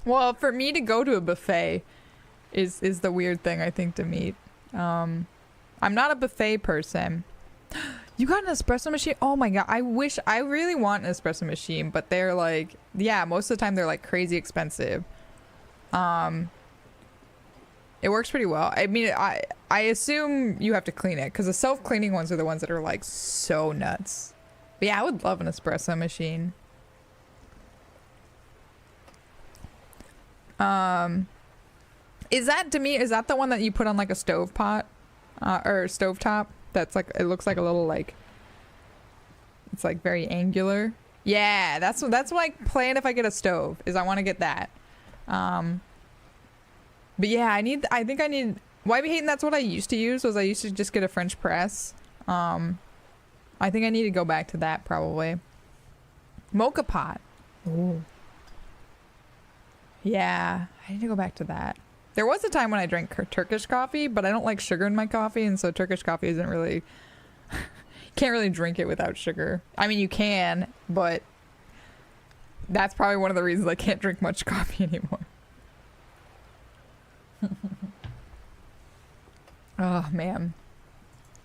Well, for me to go to a buffet is the weird thing I think to meet. I'm not a buffet person. You got an espresso machine? Oh my god, I really want an espresso machine, but they're like, yeah, most of the time they're like crazy expensive. It works pretty well. I mean, I assume you have to clean it because the self-cleaning ones are the ones that are like so nuts. But yeah, I would love an espresso machine. Is that, to me, is that the one that you put on like a stove pot or stovetop? That's like, it looks like a little like, it's like very angular. Yeah, that's like plan if I get a stove is I want to get that. But yeah, I think I need, why be hating, that's what I used to use, was I used to just get a French press. I think I need to go back to that probably. Mocha pot. Ooh. Yeah, I need to go back to that. There was a time when I drank Turkish coffee, but I don't like sugar in my coffee, and so Turkish coffee isn't really, can't really drink it without sugar. I mean, you can, but that's probably one of the reasons I can't drink much coffee anymore. Oh, man.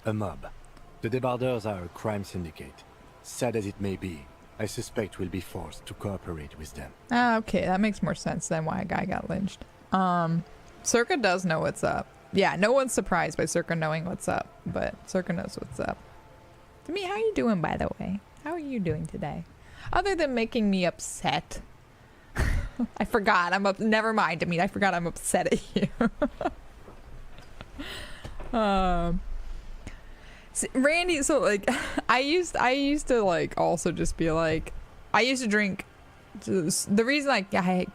A mob. The debarders are a crime syndicate. Sad as it may be, I suspect we'll be forced to cooperate with them. Ah, okay, that makes more sense than why a guy got lynched. Circa does know what's up. Yeah, no one's surprised by Circa knowing what's up, but Circa knows what's up. Demi, how are you doing, by the way? How are you doing today? Other than making me upset. I forgot. Never mind, Demi. I forgot I'm upset at you. Randy, so like I used to like also just be like, I used to drink, the reason I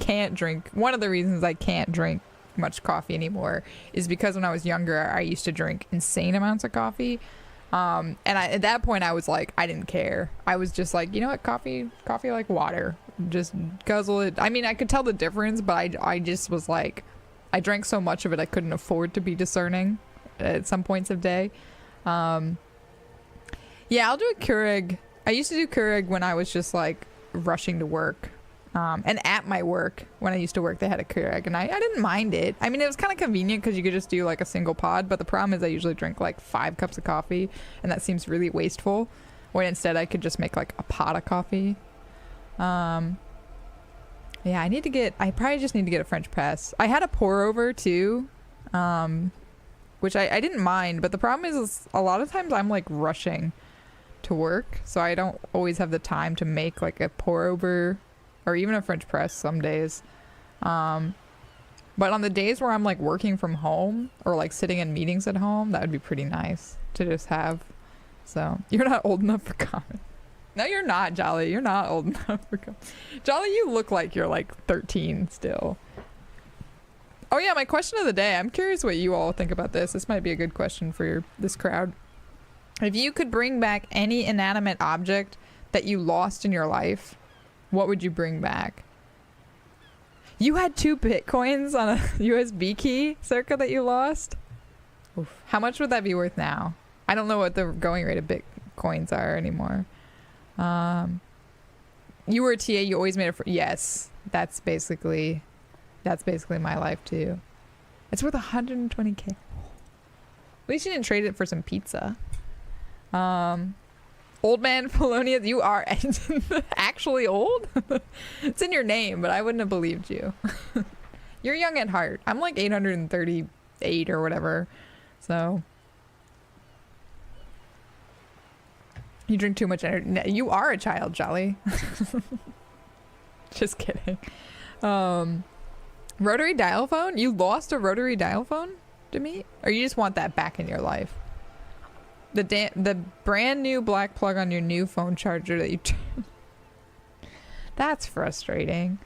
can't drink, one of the reasons I can't drink much coffee anymore is because when I was younger I used to drink insane amounts of coffee, and at that point I was like, I didn't care. I was just like, you know what, coffee like water, just guzzle it. I mean, I could tell the difference, but I just was like, I drank so much of it I couldn't afford to be discerning at some points of day. Yeah, I'll do a Keurig. I used to do Keurig when I was just like rushing to work, and at my work when I used to work they had a Keurig, and I didn't mind it. I mean, it was kind of convenient because you could just do like a single pod, but the problem is I usually drink like 5 cups of coffee, and that seems really wasteful, when instead I could just make like a pot of coffee. Yeah, I probably just need to get a French press. I had a pour over too, which I didn't mind, but the problem is a lot of times I'm like rushing to work, so I don't always have the time to make like a pour over or even a French press some days. But on the days where I'm like working from home or like sitting in meetings at home, that would be pretty nice to just have. So you're not old enough for comment. No, you're not, Jolly. You're not old enough for comment. Jolly, you look like you're like 13 still. Oh yeah, my question of the day. I'm curious what you all think about this. This might be a good question for this crowd. If you could bring back any inanimate object that you lost in your life, what would you bring back? You had 2 Bitcoins on a USB key, Circa, that you lost? Oof. How much would that be worth now? I don't know what the going rate of Bitcoins are anymore. You were a TA, you always made yes, that's basically my life too. It's worth 120k. At least you didn't trade it for some pizza. Old man Polonius, you are actually old? It's in your name, but I wouldn't have believed you. You're young at heart. I'm like 838 or whatever. So you drink too much energy. You are a child, Jolly. Just kidding. Rotary dial phone? You lost a rotary dial phone to me? Or you just want that back in your life? The brand new black plug on your new phone charger that you... That's frustrating.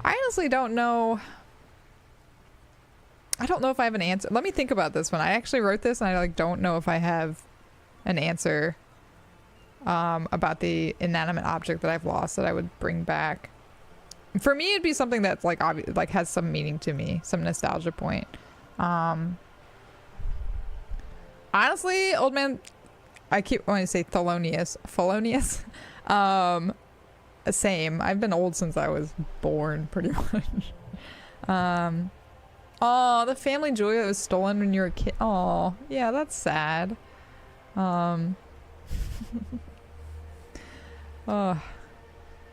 I honestly don't know. I don't know if I have an answer. Let me think about this one. I actually wrote this and I like don't know if I have an answer about the inanimate object that I've lost that I would bring back. For me, it'd be something that's like like has some meaning to me, some nostalgia point. Honestly, old man, I keep wanting to say Thelonious. Same. I've been old since I was born, pretty much. Oh, the family jewelry that was stolen when you were a kid. Oh, yeah, that's sad. Oh,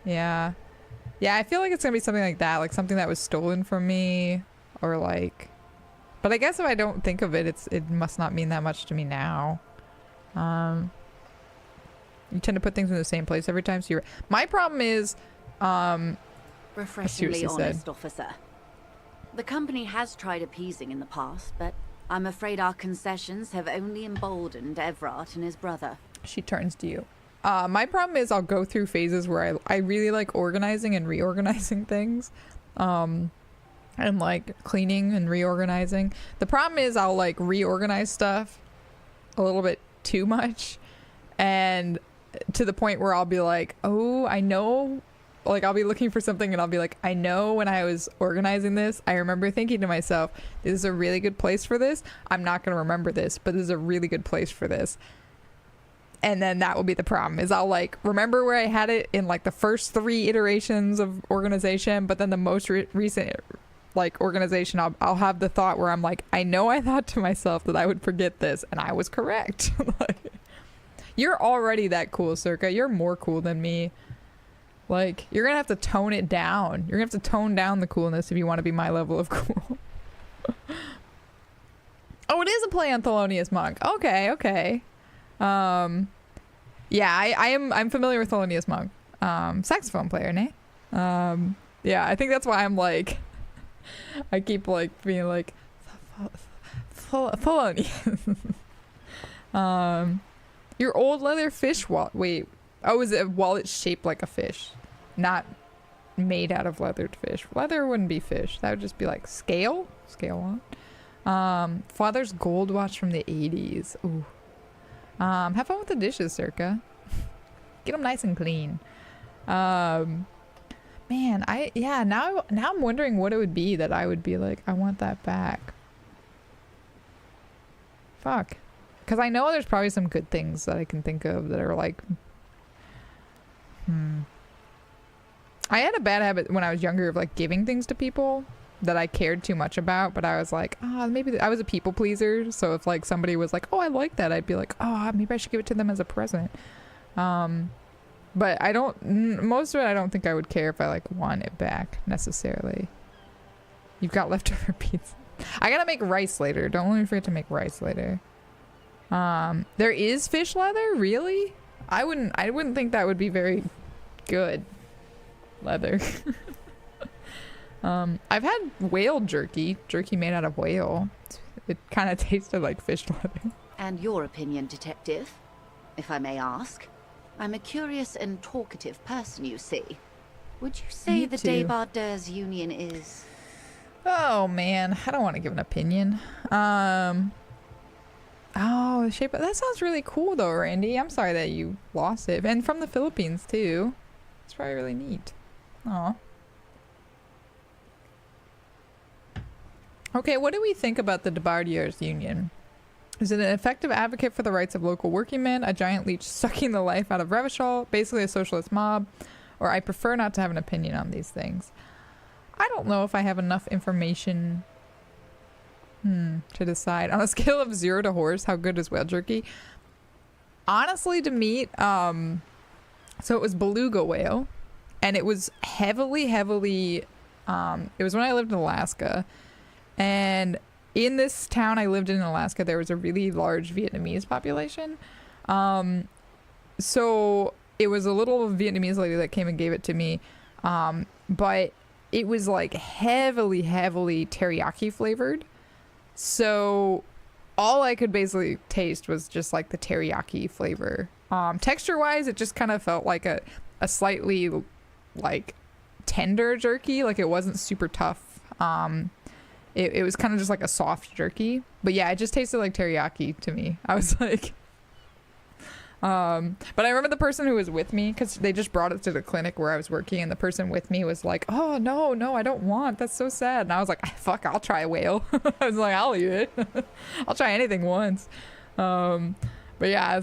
yeah. Yeah, I feel like it's gonna be something like that, like something that was stolen from me, or like. But I guess if I don't think of it, it must not mean that much to me now. You tend to put things in the same place every time, so you're. My problem is, refreshingly honest, officer. The company has tried appeasing in the past, but I'm afraid our concessions have only emboldened Everard and his brother. She turns to you. My problem is I'll go through phases where I really like organizing and reorganizing things. And like cleaning and reorganizing. The problem is I'll like reorganize stuff a little bit too much, and to the point where I'll be like, oh, I know, like I'll be looking for something and I'll be like, I know when I was organizing this, I remember thinking to myself, this is a really good place for this. I'm not going to remember this, but this is a really good place for this. And then that will be the problem, is I'll like remember where I had it in like the first 3 iterations of organization, but then the most recent like organization, I'll have the thought where I'm like, I know I thought to myself that I would forget this, and I was correct. Like, you're already that cool, Circa. You're more cool than me. Like, you're gonna have to tone it down. You're gonna have to tone down the coolness if you want to be my level of cool. Oh, it is a play on Thelonious Monk. Okay. Yeah, I'm familiar with Thelonious Monk. Saxophone player, nay? Yeah, I think that's why I'm like, I keep like being like, Thelonious. Your old leather fish wallet. Wait. Oh, is it a wallet shaped like a fish? Not made out of leathered fish. Leather wouldn't be fish. That would just be like scale? Scale wallet. Father's gold watch from the 80s. Ooh. Have fun with the dishes, Circa. Get them nice and clean. Man, now I'm wondering what it would be that I would be like, I want that back. Fuck. Because I know there's probably some good things that I can think of that are like, I had a bad habit when I was younger of like giving things to people that I cared too much about, but I was like, maybe I was a people pleaser. So if like somebody was like, oh, I like that, I'd be like, oh, maybe I should give it to them as a present. But I don't, most of it, I don't think I would care if I like want it back necessarily. You've got leftover pizza. I gotta make rice later. Don't let me forget to make rice later. There is fish leather? Really? I wouldn't think that would be very good leather. I've had whale jerky made out of whale. It kind of tasted like fish leather. And your opinion, detective, if I may ask? I'm a curious and talkative person, you see. Would you say the Débardeurs Union is... Oh, man. I don't want to give an opinion. Oh, the shape... That sounds really cool, though, Randy. I'm sorry that you lost it. And from the Philippines, too. It's probably really neat. Aw. Okay, what do we think about the Débardeurs Union? Is it an effective advocate for the rights of local working men, a giant leech sucking the life out of Revachol, basically a socialist mob, or I prefer not to have an opinion on these things? I don't know if I have enough information to decide. On a scale of 0 to horse, how good is whale jerky? Honestly, to meat, so it was beluga whale, and it was heavily, it was when I lived in Alaska, and in this town I lived in Alaska, there was a really large Vietnamese population. So it was a little Vietnamese lady that came and gave it to me. But it was like heavily teriyaki flavored. So all I could basically taste was just like the teriyaki flavor. Texture wise, it just kind of felt like a slightly like tender jerky. Like it wasn't super tough. It was kind of just like a soft jerky. But yeah, it just tasted like teriyaki to me. I was like... but I remember the person who was with me, because they just brought it to the clinic where I was working, and the person with me was like, oh, no, I don't want. That's so sad. And I was like, fuck, I'll try a whale. I was like, I'll eat it. I'll try anything once. But yeah,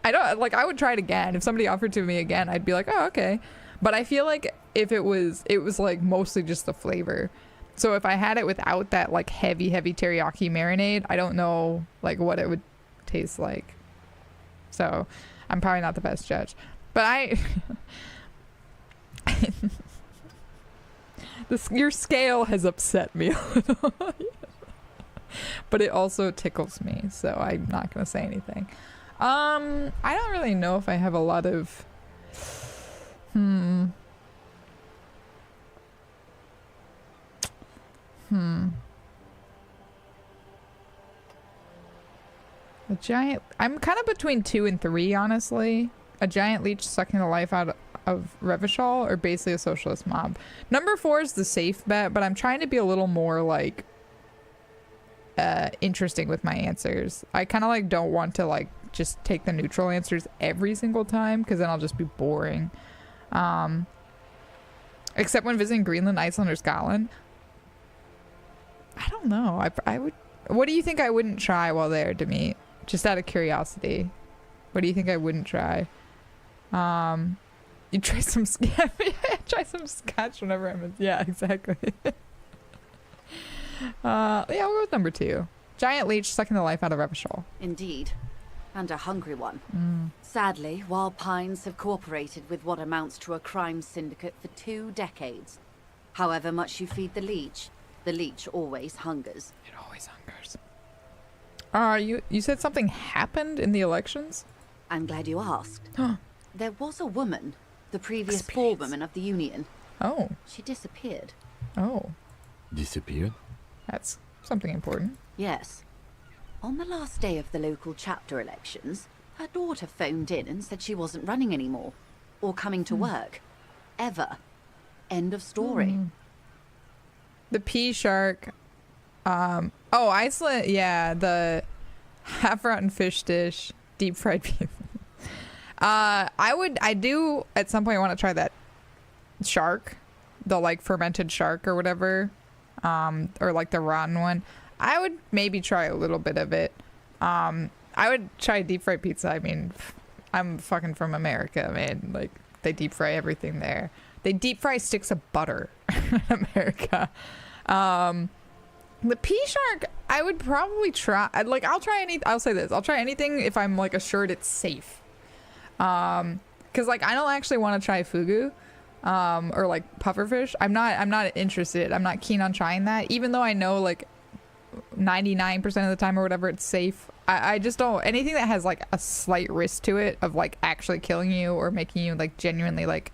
I would try it again. If somebody offered to me again, I'd be like, oh, okay. But I feel like if it was like mostly just the flavor. So if I had it without that like heavy teriyaki marinade, I don't know like what it would taste like. So I'm probably not the best judge. But your scale has upset me a little. But it also tickles me, so I'm not gonna say anything. I don't really know if I have a lot of A giant... I'm kind of between 2 and 3, honestly. A giant leech sucking the life out of Revachol, or basically a socialist mob. Number 4 is the safe bet, but I'm trying to be a little more, like, interesting with my answers. I kind of, like, don't want to, like, just take the neutral answers every single time, because then I'll just be boring. Except when visiting Greenland, Iceland, or Scotland. I don't know. I would... What do you think I wouldn't try while there, Demi? Just out of curiosity. What do you think I wouldn't try? You try some... try some scotch whenever I'm in... Yeah, exactly. Yeah, we'll go with number 2. Giant leech sucking the life out of Revachol. Indeed. And a hungry one. Sadly, Wild Pines have cooperated with what amounts to a crime syndicate for 2 decades. However much you feed the leech always hungers. It always hungers. You said something happened in the elections? I'm glad you asked. There was a woman, the previous forewoman of the Union. Oh. She disappeared. Oh. Disappeared? That's something important. Yes. On the last day of the local chapter elections, her daughter phoned in and said she wasn't running anymore. Or coming to work. Ever. End of story. The pea shark. Oh, Iceland. Yeah, the half-rotten fish dish. Deep fried pea. I do at some point want to try that shark. The, like, fermented shark or whatever. Or, like, the rotten one. I would maybe try a little bit of it. I would try deep fried pizza. I mean, I'm fucking from America, man. Like, they deep fry everything there. They deep fry sticks of butter in America. The pea shark, I would probably try. I'll say this. I'll try anything if I'm, like, assured it's safe. Because, like, I don't actually want to try fugu. Or, like, pufferfish. I'm not interested. I'm not keen on trying that. Even though I know, like, 99% of the time or whatever it's safe. I just don't... Anything that has, like, a slight risk to it of, like, actually killing you or making you, like, genuinely, like,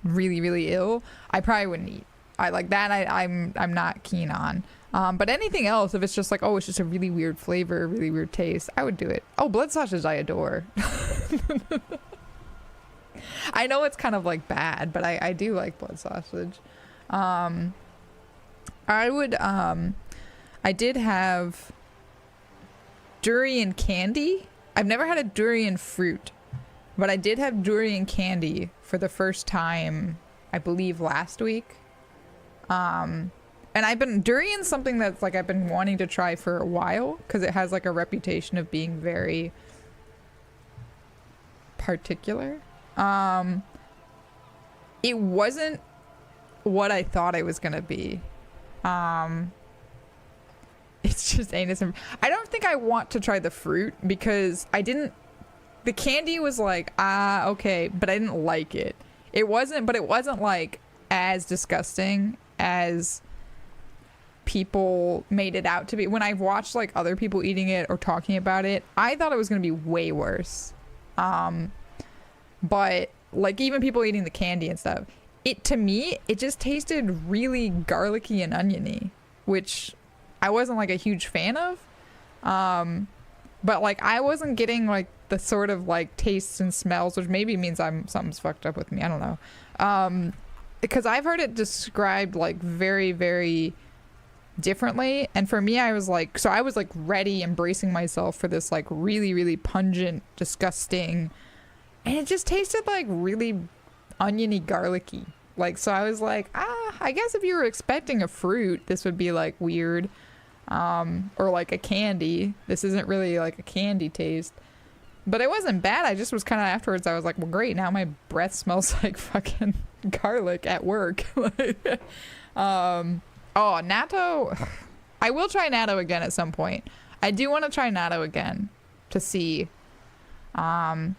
really, really ill, I probably wouldn't eat. I'm not keen on. But anything else, if it's just like, oh, it's just a really weird flavor, really weird taste, I would do it. Oh, blood sausage I adore. I know it's kind of like bad, but I do like blood sausage. I did have durian candy. I've never had a durian fruit, but I did have durian candy for the first time, I believe last week. And durian's something that's like I've been wanting to try for a while because it has like a reputation of being very particular. It wasn't what I thought it was gonna be. It's just anus and I don't think I want to try the fruit because the candy was like, okay, but I didn't like it. It wasn't like as disgusting as people made it out to be. When I've watched like other people eating it or talking about it, I thought it was gonna be way worse. But like even people eating the candy and stuff, to me it just tasted really garlicky and oniony, which I wasn't like a huge fan of. But like I wasn't getting like the sort of like tastes and smells, which maybe means something's fucked up with me. I don't know. Because I've heard it described like very, very differently. And for me, I was like ready, embracing myself for this like really, really pungent, disgusting, and it just tasted like really oniony, garlicky. Like, so I was like, I guess if you were expecting a fruit, this would be like weird. Or like a candy. This isn't really like a candy taste. But it wasn't bad. I just was kind of afterwards. I was like, well, great. Now my breath smells like fucking garlic at work. Oh, natto. I will try natto again at some point. I do want to try natto again to see. But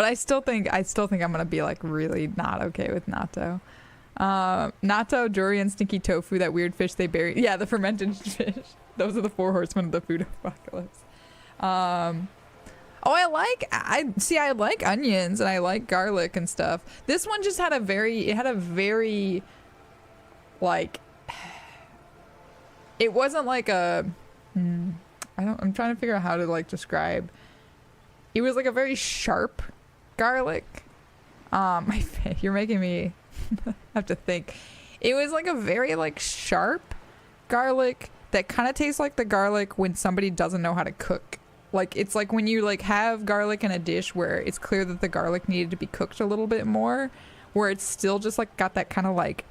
I still think I'm gonna be like really not okay with natto. Natto, durian, stinky tofu, that weird fish they bury. Yeah, the fermented fish. Those are the 4 horsemen of the food apocalypse. I like onions and I like garlic and stuff. This one just had a very like, it wasn't like I'm trying to figure out how to like describe. It was like a very sharp garlic. You're making me have to think. It was like a very like sharp garlic that kind of tastes like the garlic when somebody doesn't know how to cook. Like, it's like when you like have garlic in a dish where it's clear that the garlic needed to be cooked a little bit more, where it's still just like got that kind of like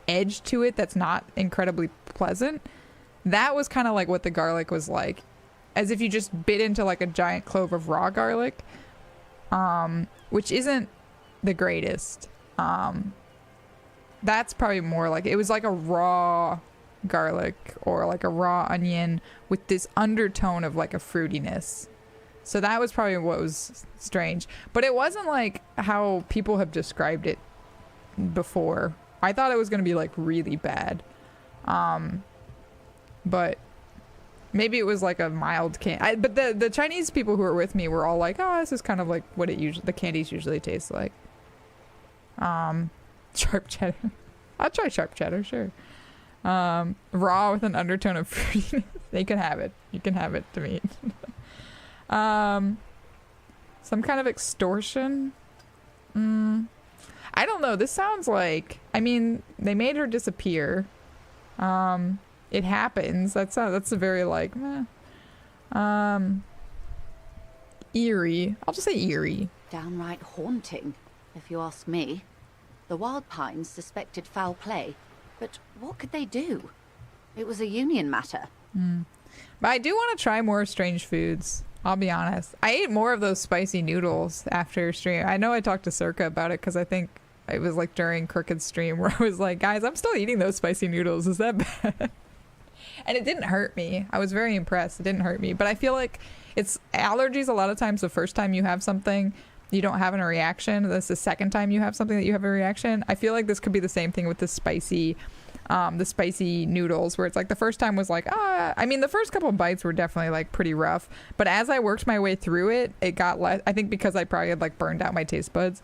edge to it that's not incredibly pleasant. That was kind of like what the garlic was like, as if you just bit into like a giant clove of raw garlic, which isn't the greatest. That's probably more like, it was like a raw garlic or like a raw onion with this undertone of like a fruitiness. So that was probably what was strange, but it wasn't like how people have described it before. I thought it was going to be like really bad, but maybe it was like a mild but the Chinese people who were with me were all like, oh, this is kind of like what the candies usually taste like. Sharp cheddar. I'll try sharp cheddar, sure. Raw with an undertone of fruitiness. You can have it. You can have it to me. Some kind of extortion. I don't know. This sounds like, I mean, they made her disappear. It happens. That's a very like, eerie. I'll just say eerie. Downright haunting, if you ask me. The Wild Pines suspected foul play, but what could they do? It was a union matter. But I do want to try more strange foods. I'll be honest. I ate more of those spicy noodles after stream. I know I talked to Circa about it because I think it was like during Crooked's stream where I was like, guys, I'm still eating those spicy noodles. Is that bad? And it didn't hurt me. I was very impressed. It didn't hurt me. But I feel like it's allergies a lot of times. The first time you have something, you don't have a reaction. That's the second time you have something that you have a reaction. I feel like this could be the same thing with the spicy noodles, where it's like the first time was like, I mean, the first couple of bites were definitely like pretty rough, but as I worked my way through it, it got less. I think because I probably had like burned out my taste buds,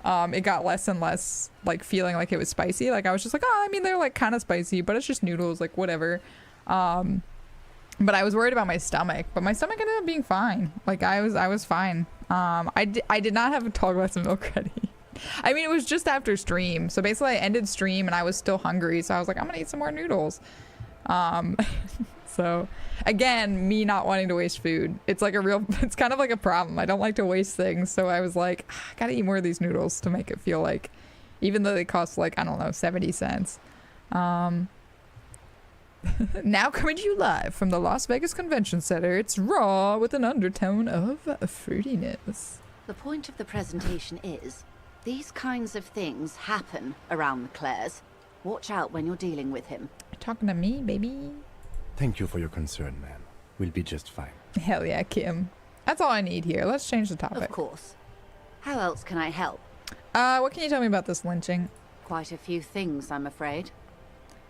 it got less and less like feeling like it was spicy. Like I was just like, I mean, they're like kind of spicy, but it's just noodles, like whatever. But I was worried about my stomach, but my stomach ended up being fine. Like I was fine. I did not have a tall glass of milk ready. I mean, it was just after stream. So basically I ended stream and I was still hungry. So I was like, I'm going to eat some more noodles. So again, me not wanting to waste food. It's like it's kind of like a problem. I don't like to waste things. So I was like, I got to eat more of these noodles to make it feel like, even though they cost like, I don't know, 70 cents. Now coming to you live from the Las Vegas Convention Center, it's raw with an undertone of fruitiness. The point of the presentation is, these kinds of things happen around the Clares. Watch out when you're dealing with him. You're talking to me, baby. Thank you for your concern, ma'am. We'll be just fine. Hell yeah, Kim. That's all I need here. Let's change the topic. Of course. How else can I help? What can you tell me about this lynching? Quite a few things, I'm afraid.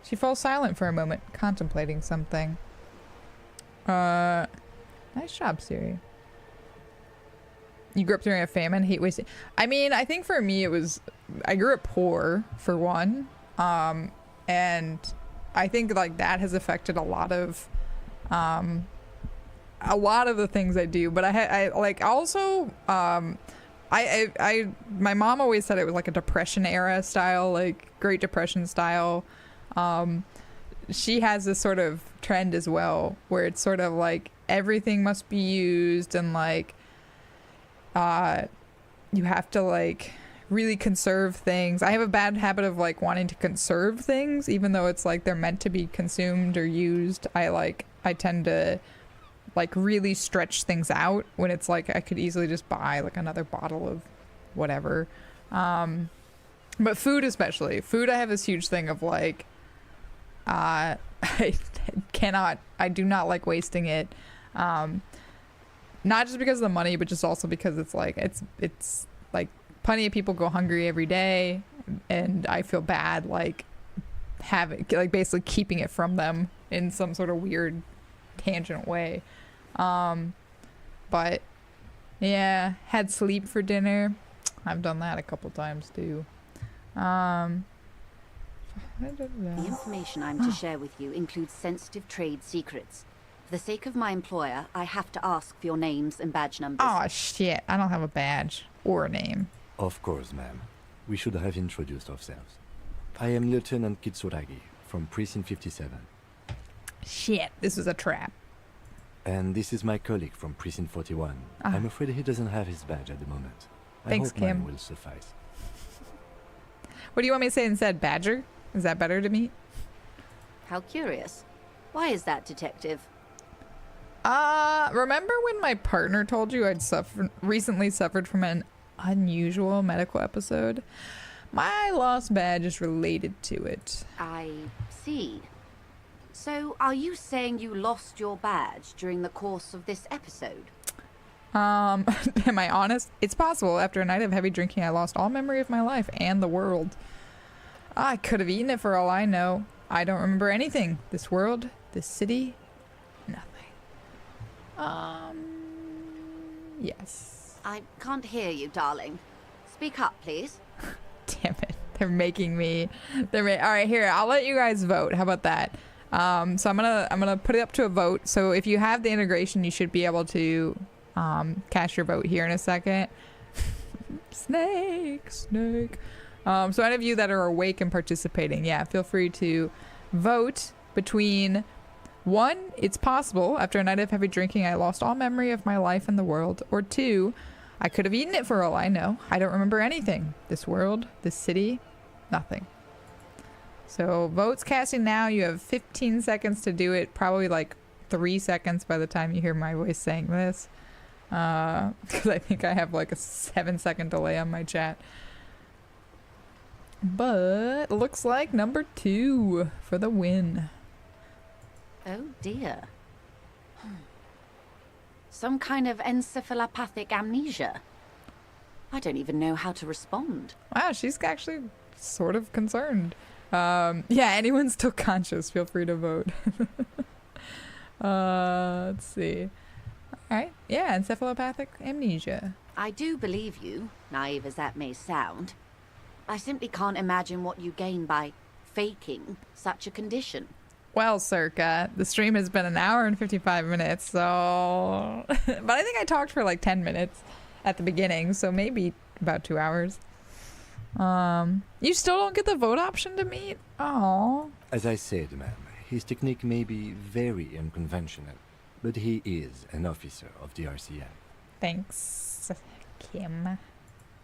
She falls silent for a moment, contemplating something. Nice job, Siri. You grew up during a famine, hate wasting. I mean, I think for me I grew up poor, for one. And I think like that has affected a lot of the things I do. But my mom always said it was like a Depression era style, like Great Depression style. She has this sort of trend as well, where it's sort of like everything must be used and like you have to like really conserve things. I have a bad habit of like wanting to conserve things even though it's like they're meant to be consumed or used. I tend to like really stretch things out when it's like I could easily just buy like another bottle of whatever. But food especially. Food, I have this huge thing of like I do not like wasting it. Not just because of the money, but just also because it's like plenty of people go hungry every day, and I feel bad like basically keeping it from them in some sort of weird tangent way. But yeah, had sleep for dinner. I've done that a couple times too. The information I'm to share with you includes sensitive trade secrets. For the sake of my employer, I have to ask for your names and badge numbers. Oh shit, I don't have a badge or a name. Of course, ma'am. We should have introduced ourselves. I am Lieutenant Kitsuragi from Precinct 57. Shit, this was a trap. And this is my colleague from Precinct 41. I'm afraid he doesn't have his badge at the moment. Thanks, I hope mine Kim. will suffice. What do you want me to say instead? Badger? Is that better to me? How curious. Why is that, Detective? Remember when my partner told you I'd recently suffered from an unusual medical episode? My lost badge is related to it. I see. So, are you saying you lost your badge during the course of this episode? Am I honest? It's possible. After a night of heavy drinking, I lost all memory of my life and the world. I could have eaten it for all I know. I don't remember anything. This world, this city, nothing. Yes. I can't hear you, darling. Speak up, please. Damn it. They're making me. All right, here. I'll let you guys vote. How about that? So I'm gonna put it up to a vote. So if you have the integration, you should be able to cast your vote here in a second. Snake. So any of you that are awake and participating, yeah, feel free to vote between 1, it's possible after a night of heavy drinking I lost all memory of my life and the world, or 2, I could have eaten it for all I know. I don't remember anything. This world, this city, nothing. So votes casting now. You have 15 seconds to do it. Probably like 3 seconds by the time you hear my voice saying this. Because I think I have like a 7-second delay on my chat. But looks like number 2 for the win. Oh dear. Some kind of encephalopathic amnesia. I don't even know how to respond. Wow, she's actually sort of concerned. Yeah, anyone still conscious, feel free to vote. Let's see. All right. Yeah, encephalopathic amnesia. I do believe you, naive as that may sound. I simply can't imagine what you gain by faking such a condition. Well, Circa, the stream has been 1 hour and 55 minutes, so... but I think I talked for like 10 minutes at the beginning, so maybe about 2 hours. You still don't get the vote option to meet? Oh. As I said, ma'am, his technique may be very unconventional, but he is an officer of the RCM. Thanks, Kim.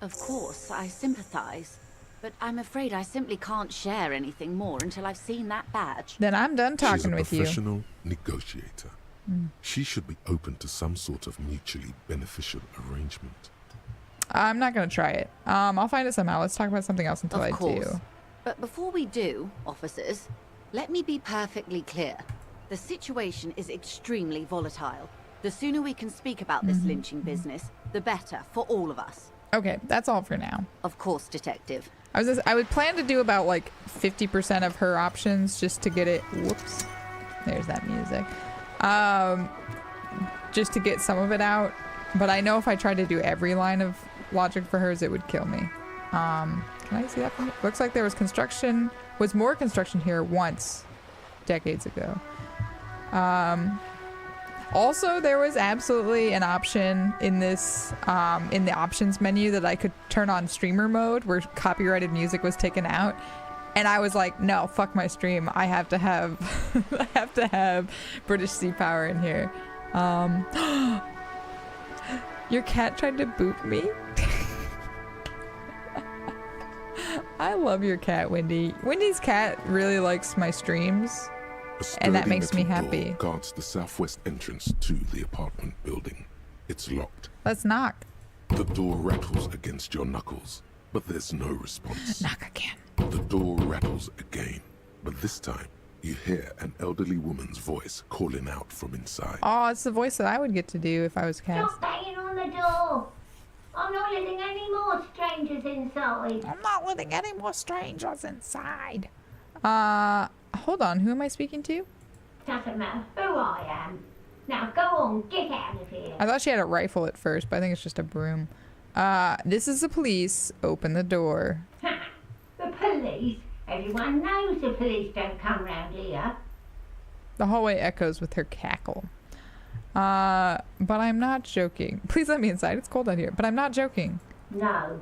Of course, I sympathize. But I'm afraid I simply can't share anything more until I've seen that badge. Then I'm done talking with you. She's a professional negotiator. She should be open to some sort of mutually beneficial arrangement. I'm not going to try it. I'll find it somehow. Let's talk about something else until I do. But before we do, officers, let me be perfectly clear. The situation is extremely volatile. The sooner we can speak about this lynching business, the better for all of us. Okay, that's all for now. Of course, Detective. I would plan to do about like 50% of her options just to get it. Whoops. There's that music. Just to get some of it out. But I know if I tried to do every line of logic for hers, it would kill me. Can I see that from here? Looks like there was more construction here once, decades ago. Also, there was absolutely an option in this, in the options menu that I could turn on streamer mode where copyrighted music was taken out. And I was like, no, fuck my stream. I have to have, I have to have British Sea Power in here. Your cat tried to boot me? I love your cat, Wendy. Wendy's cat really likes my streams. And that sturdy makes me metal door happy. guards the southwest entrance to the apartment building. It's locked. Let's knock. The door rattles against your knuckles, but there's no response. Knock again. The door rattles again, but this time you hear an elderly woman's voice calling out from inside. Oh, it's the voice that I would get to do if I was cast. Stop banging on the door. I'm not letting any more strangers inside. I'm not letting any more strangers inside. Hold on. Who am I speaking to? Doesn't matter who I am. Now go on, get out of here. I thought she had a rifle at first, but I think it's just a broom. This is the police. Open the door. The police? Everyone knows the police don't come round here. The hallway echoes with her cackle. But I'm not joking. Please let me inside. It's cold out here. But I'm not joking. No,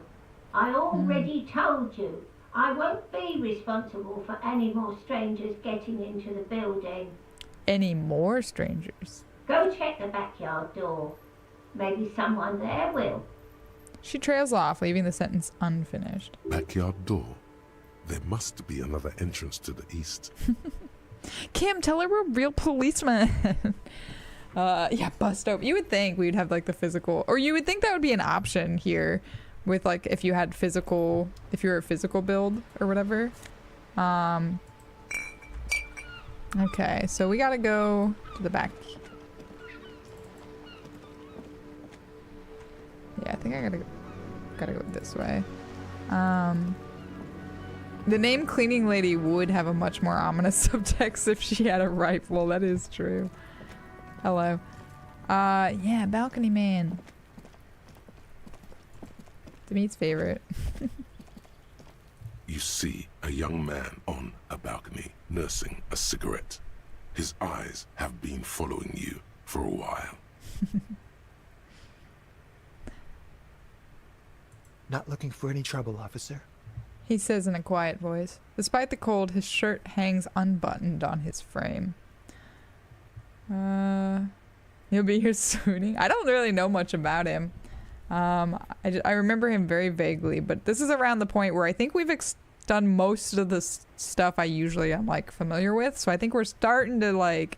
I already told you. I won't be responsible for any more strangers getting into the building. Any more strangers? Go check the backyard door. Maybe someone there will. She trails off, leaving the sentence unfinished. Backyard door. There must be another entrance to the east. Kim, tell her we're real policemen. Yeah, bust open. You would think we'd have like the physical, or you would think that would be an option here with like if you had physical, if you're a physical build or whatever. Okay, so we gotta go to the back. Yeah, I think I gotta go this way. The name Cleaning Lady would have a much more ominous subtext if she had a rifle. That is true. Hello. Yeah, balcony man. Demeet's favorite. You see a young man on a balcony nursing a cigarette. His eyes have been following you for a while. Not looking for any trouble, officer. He says in a quiet voice. Despite the cold, his shirt hangs unbuttoned on his frame. He'll be here swooning. I don't really know much about him. I remember him very vaguely, but this is around the point where I think we've done most of the stuff I usually am like familiar with. So I think we're starting to like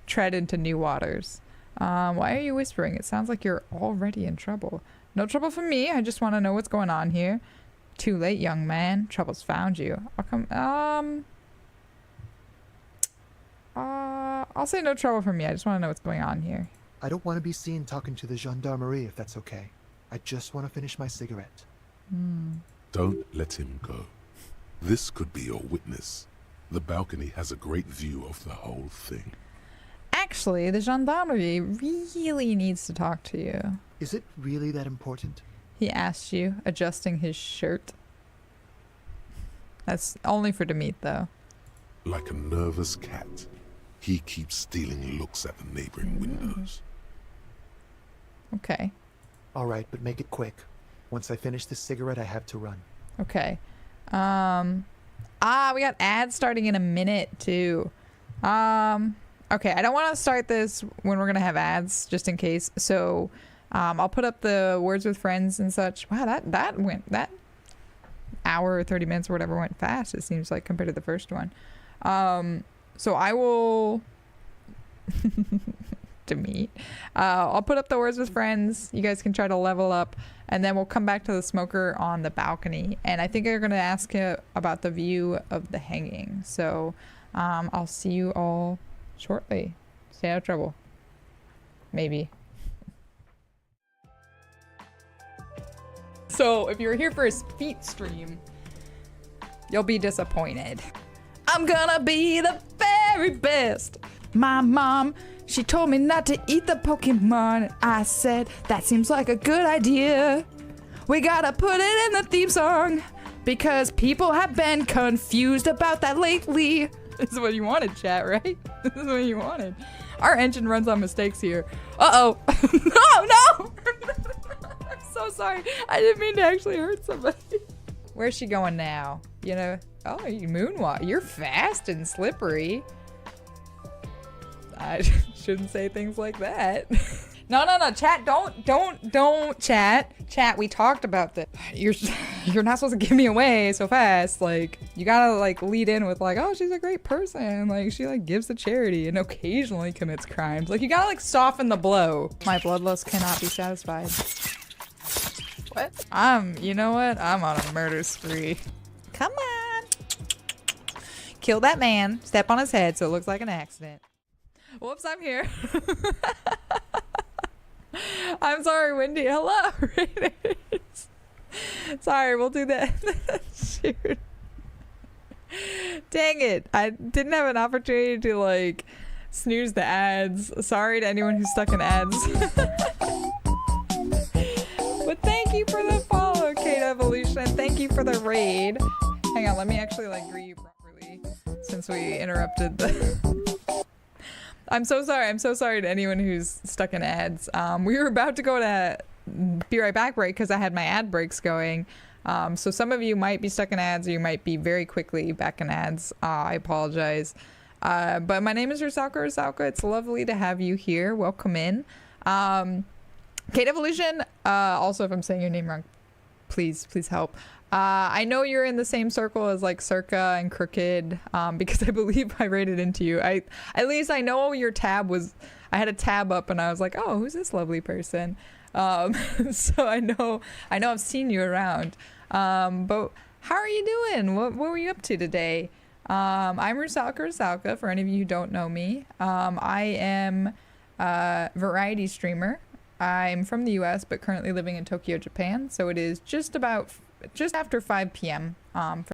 tread into new waters. Why are you whispering? It sounds like you're already in trouble. No trouble for me. I just want to know what's going on here. Too late, young man. Trouble's found you. I'll come. I'll say no trouble for me. I just want to know what's going on here. I don't want to be seen talking to the gendarmerie if that's okay. I just want to finish my cigarette. Don't let him go. This could be your witness. The balcony has a great view of the whole thing. Actually, the gendarmerie really needs to talk to you. Is it really that important? He asked you, adjusting his shirt. That's only for Demeet, though. Like a nervous cat, he keeps stealing looks at the neighboring windows. Okay. All right, but make it quick. Once I finish this cigarette, I have to run. Okay. We got ads starting in a minute, too. Okay, I don't want to start this when we're going to have ads, just in case. So, I'll put up the words with friends and such. Wow, that hour or 30 minutes or whatever went fast, it seems like, compared to the first one. So I will Demeet. I'll put up the words with friends. You guys can try to level up, and then we'll come back to the smoker on the balcony. And I think they're going to ask you about the view of the hanging. So I'll see you all shortly. Stay out of trouble. Maybe. So if you're here for his feet stream, you'll be disappointed. I'm gonna be the very best. My mom, she told me not to eat the Pokemon. I said, that seems like a good idea. We gotta put it in the theme song because people have been confused about that lately. This is what you wanted, chat, right? This is what you wanted. Our engine runs on mistakes here. Uh-oh. No! I'm so sorry. I didn't mean to actually hurt somebody. Where's she going now? You know? Oh, you moonwalk. You're fast and slippery. I shouldn't say things like that. No, chat, don't chat. Chat, we talked about this. You're not supposed to give me away so fast. Like, you gotta like lead in with like, oh, she's a great person. Like, she like gives to charity and occasionally commits crimes. Like, you gotta like soften the blow. My bloodlust cannot be satisfied. What? You know what? I'm on a murder spree. Come on. Kill that man, step on his head so it looks like an accident. Whoops, I'm here. I'm sorry, Wendy. Hello, Raiders. Sorry, we'll do that. Shoot. Dang it. I didn't have an opportunity to, like, snooze the ads. Sorry to anyone who's stuck in ads. But thank you for the follow, Kate Evolution, and thank you for the raid. Hang on, let me actually, like, greet you properly since we interrupted the... I'm so sorry to anyone who's stuck in ads. We were about to go to Be Right Back break because I had my ad breaks going. So some of you might be stuck in ads or you might be very quickly back in ads. I apologize. But my name is Revachol. It's lovely to have you here. Welcome in. Kate Evolution, also if I'm saying your name wrong, please help. I know you're in the same circle as like Circa and Crooked, because I believe I rated into you. At least I know your tab was, I had a tab up and I was like, oh, who's this lovely person? So I know I've seen you around. But how are you doing? What were you up to today? I'm Revachol, for any of you who don't know me. I am a variety streamer. I'm from the US, but currently living in Tokyo, Japan. So it is just after 5 p.m. For